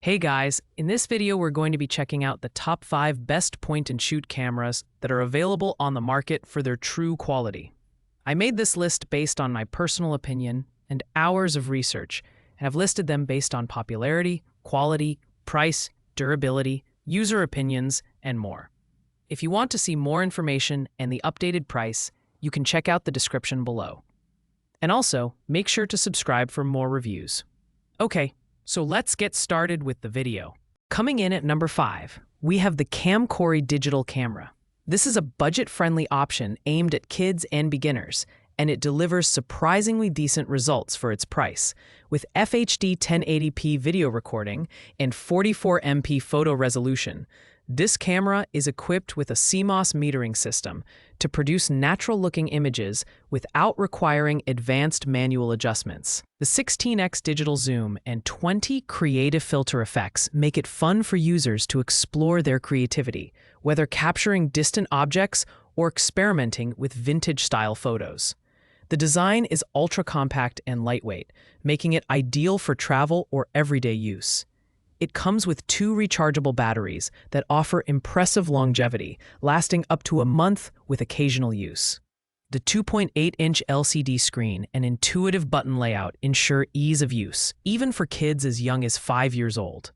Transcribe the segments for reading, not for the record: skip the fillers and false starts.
Hey guys, in this video we're going to be checking out the top 5 best point-and-shoot cameras that are available on the market for their true quality. I made this list based on my personal opinion and hours of research, and have listed them based on popularity, quality, price, durability, user opinions, and more. If you want to see more information and the updated price, you can check out the description below. And also, make sure to subscribe for more reviews. Okay. So let's get started with the video. Coming in at number 5, we have the Camcorey digital camera. This is a budget-friendly option aimed at kids and beginners, and it delivers surprisingly decent results for its price. With FHD 1080p video recording and 44MP photo resolution, this camera is equipped with a CMOS metering system to produce natural-looking images without requiring advanced manual adjustments. The 16x digital zoom and 20 creative filter effects make it fun for users to explore their creativity, whether capturing distant objects or experimenting with vintage-style photos. The design is ultra-compact and lightweight, making it ideal for travel or everyday use. It comes with 2 rechargeable batteries that offer impressive longevity, lasting up to a month with occasional use. The 2.8-inch LCD screen and intuitive button layout ensure ease of use, even for kids as young as 5 years old.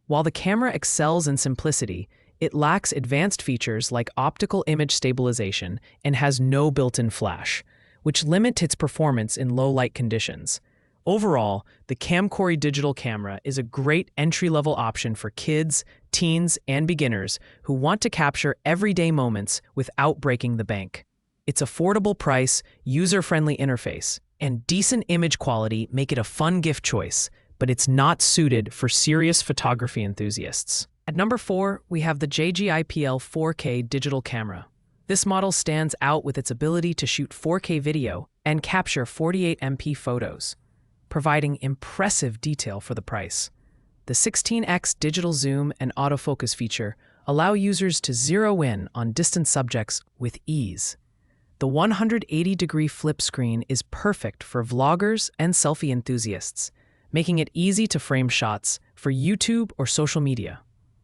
While the camera excels in simplicity, it lacks advanced features like optical image stabilization and has no built-in flash, which limit its performance in low-light conditions. Overall, the Camcorey digital camera is a great entry-level option for kids, teens, and beginners who want to capture everyday moments without breaking the bank. Its affordable price, user-friendly interface, and decent image quality make it a fun gift choice, but it's not suited for serious photography enthusiasts. At number 4, we have the JGIPL 4K digital camera. This model stands out with its ability to shoot 4K video and capture 48MP photos, providing impressive detail for the price. The 16x digital zoom and autofocus feature allow users to zero in on distant subjects with ease. The 180-degree flip screen is perfect for vloggers and selfie enthusiasts, making it easy to frame shots for YouTube or social media.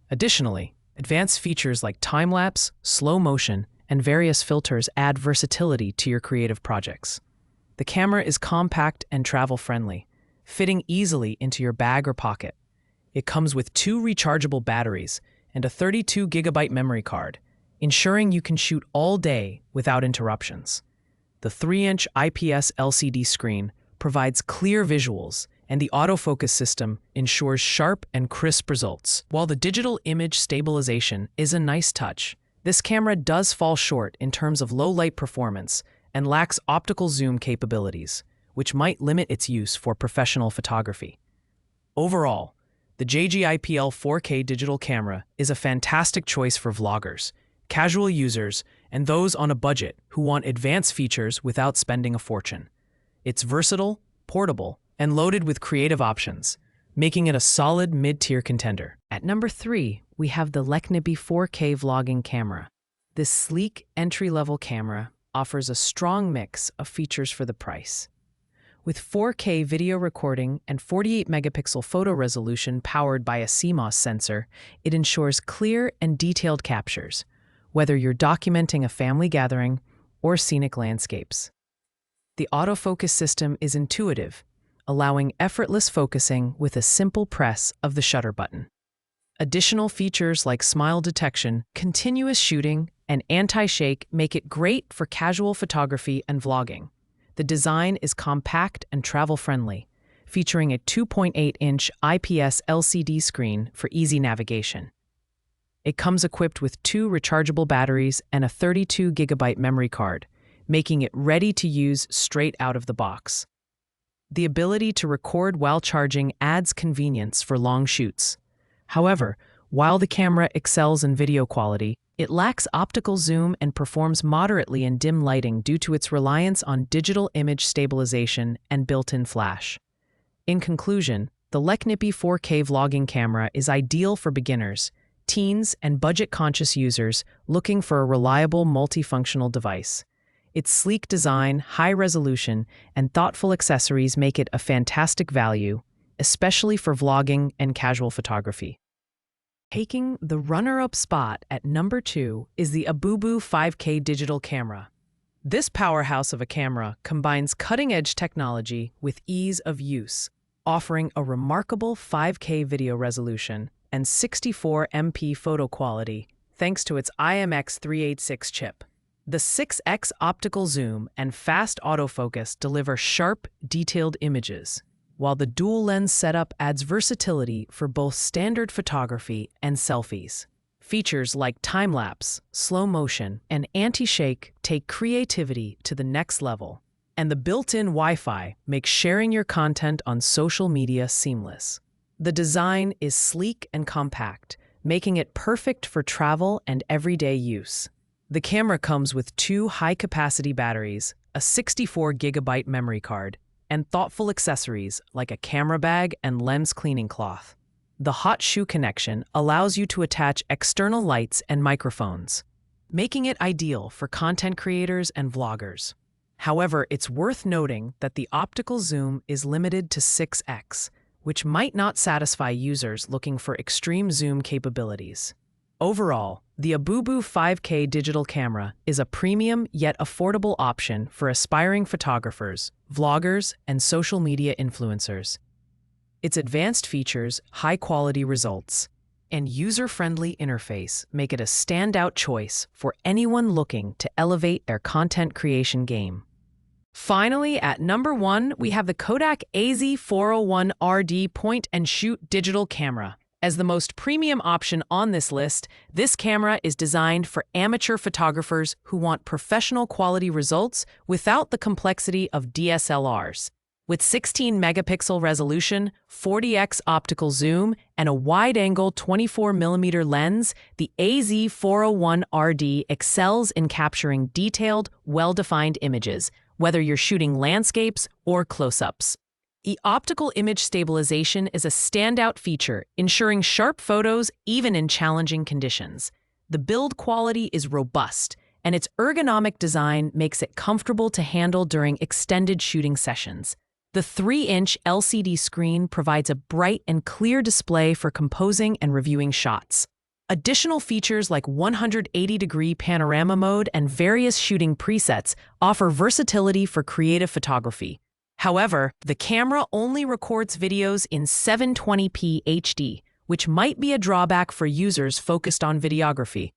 Additionally, advanced features like time-lapse, slow motion, and various filters add versatility to your creative projects. The camera is compact and travel-friendly, fitting easily into your bag or pocket. It comes with 2 rechargeable batteries and a 32GB memory card, ensuring you can shoot all day without interruptions. The 3-inch IPS LCD screen provides clear visuals, and the autofocus system ensures sharp and crisp results. While the digital image stabilization is a nice touch, this camera does fall short in terms of low-light performance and lacks optical zoom capabilities, which might limit its use for professional photography. Overall, the JGIPL 4K digital camera is a fantastic choice for vloggers, casual users, and those on a budget who want advanced features without spending a fortune. It's versatile, portable, and loaded with creative options, making it a solid mid-tier contender. At number 3, we have the Leknibi 4K vlogging camera. This sleek entry-level camera offers a strong mix of features for the price. With 4K video recording and 48-megapixel photo resolution powered by a CMOS sensor, it ensures clear and detailed captures, whether you're documenting a family gathering or scenic landscapes. The autofocus system is intuitive, allowing effortless focusing with a simple press of the shutter button. Additional features like smile detection, continuous shooting, and anti-shake make it great for casual photography and vlogging. The design is compact and travel-friendly, featuring a 2.8-inch IPS LCD screen for easy navigation. It comes equipped with 2 rechargeable batteries and a 32GB memory card, making it ready to use straight out of the box. The ability to record while charging adds convenience for long shoots. However, while the camera excels in video quality, it lacks optical zoom and performs moderately in dim lighting due to its reliance on digital image stabilization and built-in flash. In conclusion, the Leknibi 4K vlogging camera is ideal for beginners, teens, and budget-conscious users looking for a reliable multifunctional device. Its sleek design, high resolution, and thoughtful accessories make it a fantastic value, especially for vlogging and casual photography. Taking the runner-up spot at number 2 is the Abubu 5K digital camera. This powerhouse of a camera combines cutting-edge technology with ease of use, offering a remarkable 5K video resolution and 64 MP photo quality thanks to its IMX386 chip. The 6x optical zoom and fast autofocus deliver sharp, detailed images, while the dual lens setup adds versatility for both standard photography and selfies. Features like time-lapse, slow motion, and anti-shake take creativity to the next level, and the built-in Wi-Fi makes sharing your content on social media seamless. The design is sleek and compact, making it perfect for travel and everyday use. The camera comes with 2 high-capacity batteries, a 64GB memory card, and thoughtful accessories like a camera bag and lens cleaning cloth. The hot shoe connection allows you to attach external lights and microphones, making it ideal for content creators and vloggers. However, it's worth noting that the optical zoom is limited to 6x, which might not satisfy users looking for extreme zoom capabilities. Overall, the Abubu 5K digital camera is a premium yet affordable option for aspiring photographers, vloggers, and social media influencers. Its advanced features, high-quality results, and user-friendly interface make it a standout choice for anyone looking to elevate their content creation game. Finally, at number 1, we have the Kodak AZ401RD point-and-shoot digital camera. As the most premium option on this list, this camera is designed for amateur photographers who want professional quality results without the complexity of DSLRs. With 16-megapixel resolution, 40x optical zoom, and a wide-angle 24mm lens, the AZ401RD excels in capturing detailed, well-defined images, whether you're shooting landscapes or close-ups. The optical image stabilization is a standout feature, ensuring sharp photos even in challenging conditions. The build quality is robust, and its ergonomic design makes it comfortable to handle during extended shooting sessions. The 3-inch LCD screen provides a bright and clear display for composing and reviewing shots. Additional features like 180-degree panorama mode and various shooting presets offer versatility for creative photography. However, the camera only records videos in 720p HD, which might be a drawback for users focused on videography.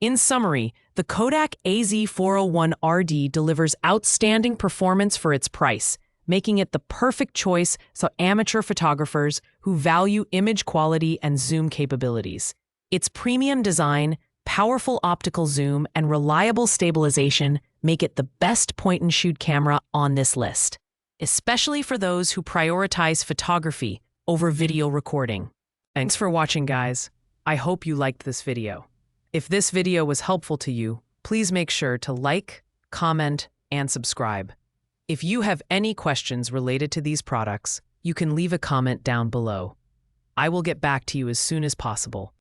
In summary, the Kodak AZ401RD delivers outstanding performance for its price, making it the perfect choice for amateur photographers who value image quality and zoom capabilities. Its premium design, powerful optical zoom, and reliable stabilization make it the best point-and-shoot camera on this list, especially for those who prioritize photography over video recording. Thanks for watching, guys. I hope you liked this video. If this video was helpful to you, please make sure to like, comment, and subscribe. If you have any questions related to these products, you can leave a comment down below. I will get back to you as soon as possible.